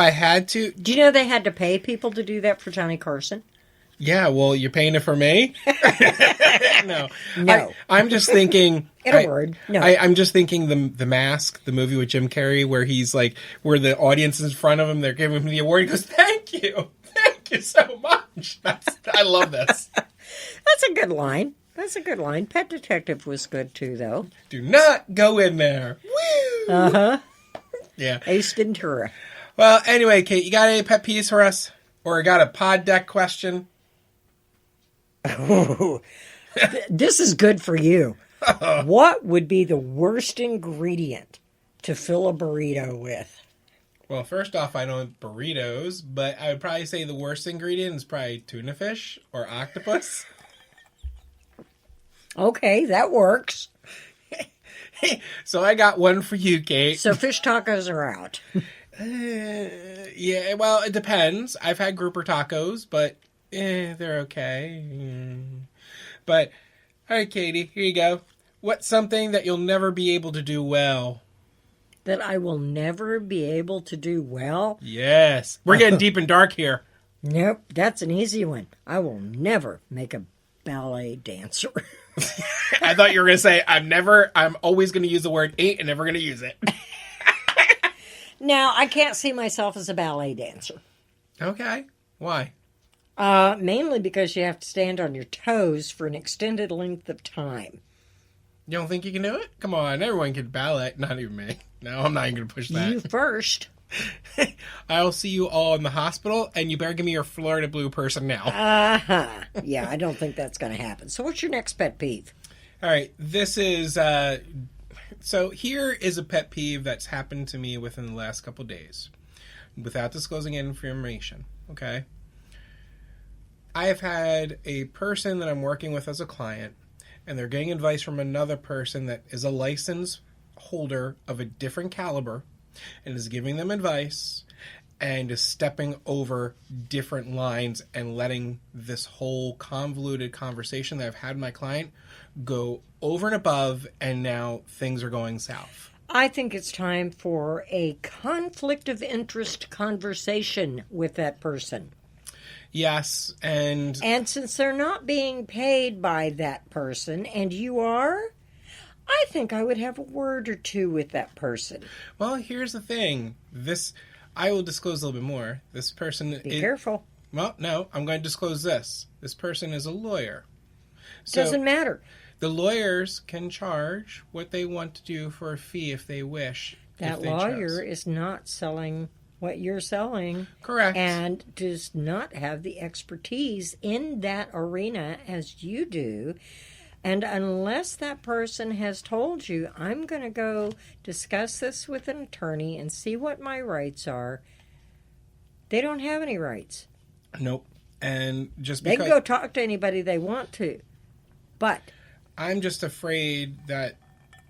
I had to. Do you know they had to pay people to do that for Johnny Carson? Yeah, well, you're paying it for me? No. No. I'm just thinking... In a word, no. I'm just thinking the Mask, the movie with Jim Carrey, where he's like, where the audience is in front of him, they're giving him the award, he goes, thank you so much. I love this. That's a good line. That's a good line. Pet Detective was good, too, though. Do not go in there. Woo! Uh-huh. Yeah. Ace Ventura. Well, anyway, Kate, you got any pet peeves for us? Or got a pod deck question? Oh, this is good for you. What would be the worst ingredient to fill a burrito with? Well, first off, I don't eat burritos, but I would probably say the worst ingredient is probably tuna fish or octopus. Okay, that works. So I got one for you, Kate. So fish tacos are out. Yeah, well, it depends. I've had grouper tacos, but they're okay. But, all right, Katie, here you go. What's something that you'll never be able to do well? That I will never be able to do well? Yes. We're getting deep and dark here. Nope, that's an easy one. I will never make a ballet dancer. I thought you were going to say, I'm always going to use the word ain't and never going to use it. Now, I can't see myself as a ballet dancer. Okay. Why? Mainly because you have to stand on your toes for an extended length of time. You don't think you can do it? Come on, everyone can ballet. Not even me. No, I'm not even going to push that. You first. I'll see you all in the hospital, and you better give me your Florida blue person now. Uh-huh. Yeah, I don't think that's going to happen. So what's your next pet peeve? All right, this is... So here is a pet peeve that's happened to me within the last couple days, without disclosing any information, okay? I have had a person that I'm working with as a client, and they're getting advice from another person that is a license holder of a different caliber, and is giving them advice, and is stepping over different lines and letting this whole convoluted conversation that I've had with my client go over and above, and now things are going south. I think it's time for a conflict of interest conversation with that person. Yes, and since they're not being paid by that person, and you are, I think I would have a word or two with that person. Well, here's the thing. I will disclose a little bit more. This person... Be careful. Well, no, I'm going to disclose this. This person is a lawyer. So Doesn't matter. The lawyers can charge what they want to do for a fee if they wish. That lawyer is not selling what you're selling. Correct. And does not have the expertise in that arena as you do. And unless that person has told you, I'm going to go discuss this with an attorney and see what my rights are, they don't have any rights. Nope. And just because... They can go talk to anybody they want to. But... I'm just afraid that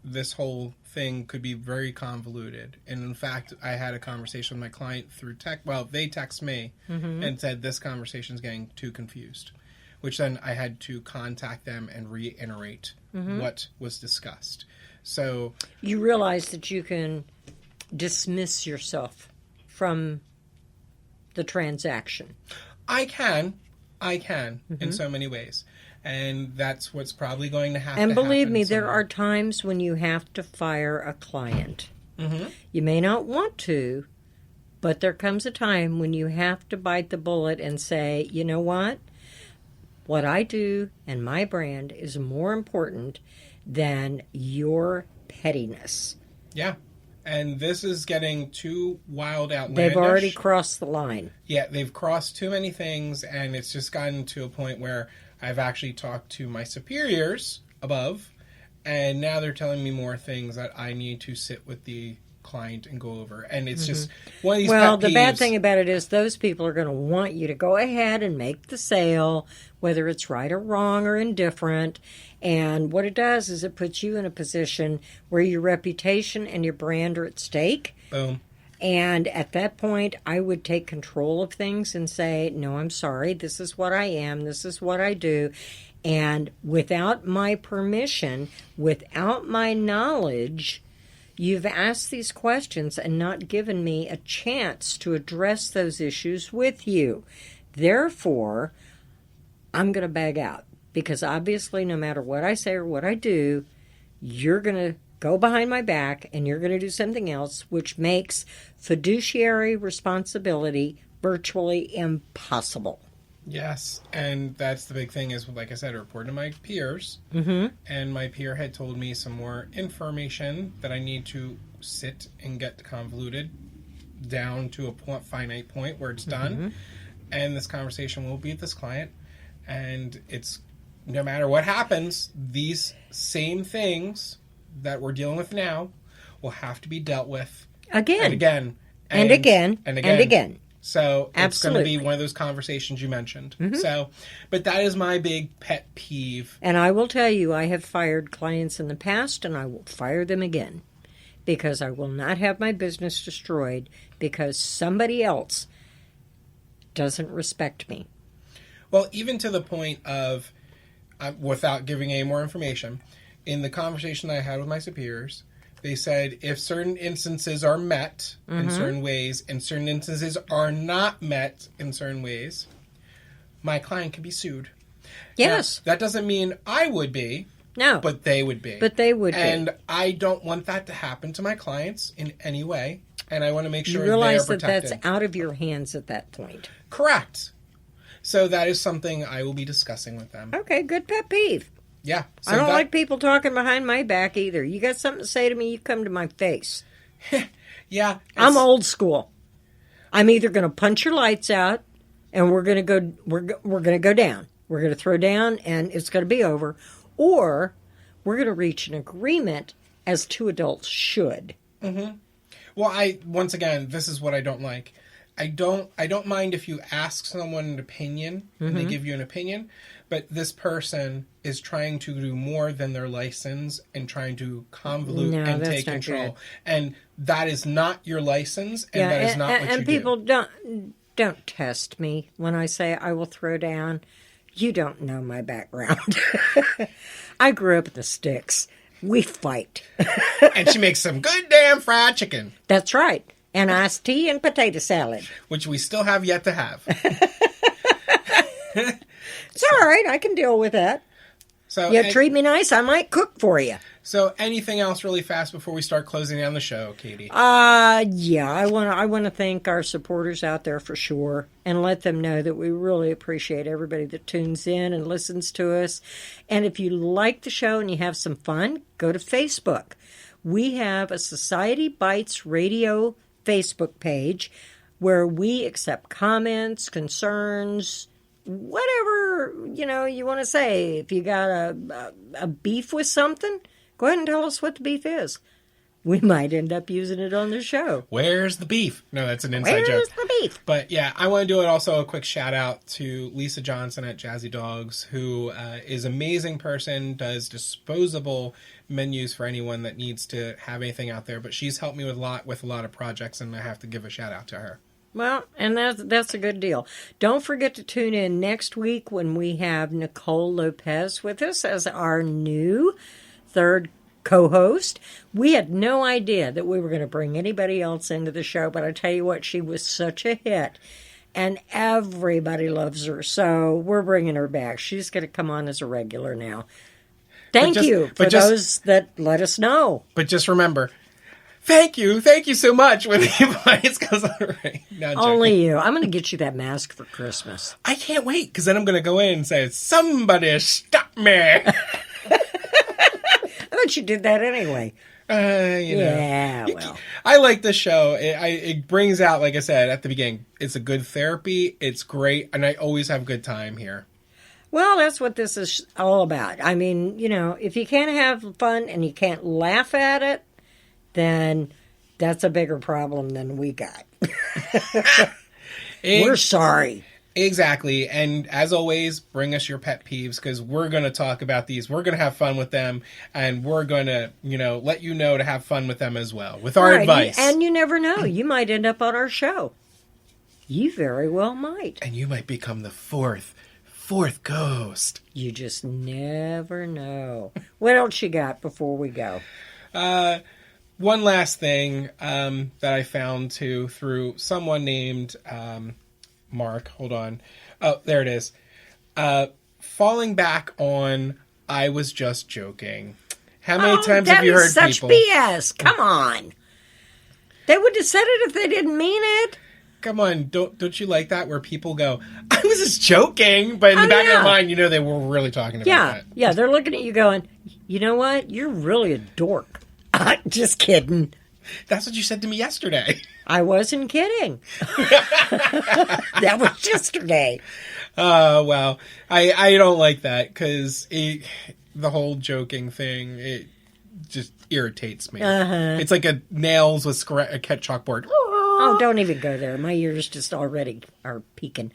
this whole thing could be very convoluted. And in fact, I had a conversation with my client through text. Well, they text me and said this conversation is getting too confused, which then I had to contact them and reiterate what was discussed. So you realize that you can dismiss yourself from the transaction. I can in so many ways. And that's what's probably going to happen. And believe me, there are times when you have to fire a client. You may not want to, but there comes a time when you have to bite the bullet and say, you know what? What I do and my brand is more important than your pettiness. Yeah. And this is getting too wild outlandish. They've already crossed the line. Yeah, they've crossed too many things, and it's just gotten to a point where I've actually talked to my superiors above, and now they're telling me more things that I need to sit with the client and go over. And it's just one of these Well, pet the bad peeves. thing about it is those people are going to want you to go ahead and make the sale, whether it's right or wrong or indifferent. And what it does is it puts you in a position where your reputation and your brand are at stake. Boom. And at that point, I would take control of things and say, no, I'm sorry, this is what I am, this is what I do. And without my permission, without my knowledge, You've asked these questions and not given me a chance to address those issues with you. Therefore, I'm going to bag out. Because obviously, no matter what I say or what I do, you're going to go behind my back and you're going to do something else, which makes fiduciary responsibility virtually impossible. Yes, and that's the big thing is, like I said, I reported to my peers, and my peer had told me some more information that I need to sit and get convoluted down to a finite point where it's done, and this conversation will be with this client, and it's, no matter what happens, these same things that we're dealing with now will have to be dealt with again, and again, and again, and again. So it's Absolutely. going to be one of those conversations you mentioned. So, but that is my big pet peeve. And I will tell you, I have fired clients in the past, and I will fire them again. Because I will not have my business destroyed because somebody else doesn't respect me. Well, even to the point of, without giving any more information, in the conversation I had with my superiors, they said if certain instances are met in certain ways and certain instances are not met in certain ways, my client can be sued. Yes. Now, that doesn't mean I would be. No. But they would be. But they would be. And I don't want that to happen to my clients in any way. And I want to make sure you realize they're protected. that that's out of your hands at that point. Correct. So that is something I will be discussing with them. Okay, good pet peeve. Yeah. So I don't like people talking behind my back either. You got something to say to me, you come to my face. Yeah. I'm old school. I'm either going to punch your lights out and we're going to go down. We're going to throw down and it's going to be over. Or we're going to reach an agreement as two adults should. Well, once again, this is what I don't like. I don't mind if you ask someone an opinion and they give you an opinion, but this person is trying to do more than their license and trying to convolute and take control. Good. And that is not your license, and that is not what you do. And people don't test me when I say I will throw down. You don't know my background. I grew up in the sticks. We fight. And she makes some good damn fried chicken. That's right. And iced tea and potato salad. Which we still have yet to have. It's all right. I can deal with that. So treat me nice, I might cook for you. So anything else really fast before we start closing down the show, Katie? Yeah, I want to thank our supporters out there for sure and let them know that we really appreciate everybody that tunes in and listens to us. And if you like the show and you have some fun, go to Facebook. We have a Society Bites Radio Facebook page where we accept comments, concerns, whatever, you want to say. If you got a beef with something, go ahead and tell us what the beef is. We might end up using it on the show. Where's the beef? No, that's an inside joke. Where's the beef? But yeah, I want to do it also a quick shout out to Lisa Johnson at Jazzy Dogs, who is an amazing person, does disposable menus for anyone that needs to have anything out there. But she's helped me with a lot of projects, and I have to give a shout out to her. Well, and that's a good deal. Don't forget to tune in next week when we have Nicole Lopez with us as our new third co-host. We had no idea that we were going to bring anybody else into the show, but I tell you what, she was such a hit, and everybody loves her, so we're bringing her back. She's going to come on as a regular now. Thank you for those that let us know. But just remember, thank you so much when the advice goes on right now. Only you. I'm going to get you that mask for Christmas. I can't wait, because then I'm going to go in and say, somebody stop me. I thought you did that anyway. Yeah, well. I like this show. It brings out, like I said at the beginning, it's a good therapy. It's great, and I always have a good time here. Well, that's what this is all about. I mean, if you can't have fun and you can't laugh at it, then that's a bigger problem than we got. We're sorry. Exactly. And as always, bring us your pet peeves, because we're going to talk about these. We're going to have fun with them, and we're going to, let you know to have fun with them as well, with our advice. And you never know. You might end up on our show. You very well might. And you might become the fourth ghost. You just never know. What else you got before we go? one last thing that I found too through someone named Mark. Hold on. Oh, there it is. Falling back on I was just joking. How many times have you heard such people? BS. Come on. They would have said it if they didn't mean it. Come on, don't you like that where people go, I was just joking, but in the back of their mind, you know they were really talking about that. Yeah, they're looking at you going, you know what? You're really a dork. Just kidding. That's what you said to me yesterday. I wasn't kidding. That was yesterday. Well, I don't like that because the whole joking thing, it just irritates me. It's like a nails with a chalkboard. Oh, don't even go there. My ears just already are peaking.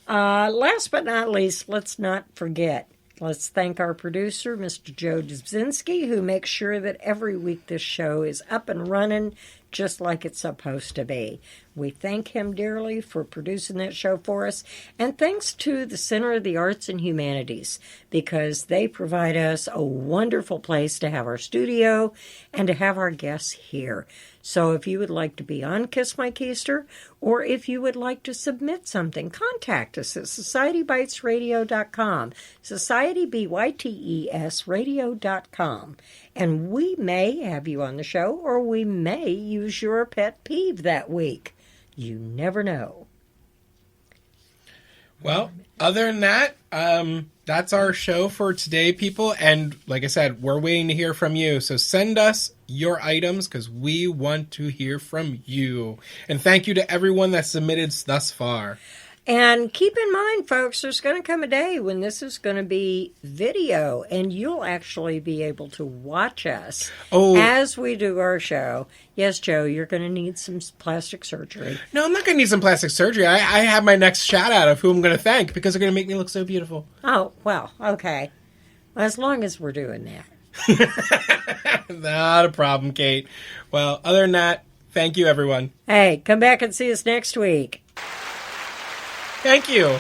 Last but not least, let's not forget. Let's thank our producer, Mr. Joe Dzinski, who makes sure that every week this show is up and running just like it's supposed to be. We thank him dearly for producing that show for us. And thanks to the Center of the Arts and Humanities, because they provide us a wonderful place to have our studio and to have our guests here. So if you would like to be on Kiss My Keister, or if you would like to submit something, contact us at societybytesradio.com, societybytesradio.com, and we may have you on the show, or we may use your pet peeve that week. You never know. Well, other than that, that's our show for today, people. And like I said, we're waiting to hear from you. So send us your items because we want to hear from you. And thank you to everyone that submitted thus far. And keep in mind, folks, there's going to come a day when this is going to be video, and you'll actually be able to watch us as we do our show. Yes, Joe, you're going to need some plastic surgery. No, I'm not going to need some plastic surgery. I have my next shout out of who I'm going to thank because they're going to make me look so beautiful. Oh, well, okay. As long as we're doing that. Not a problem, Kate. Well, other than that, thank you, everyone. Hey, come back and see us next week. Thank you.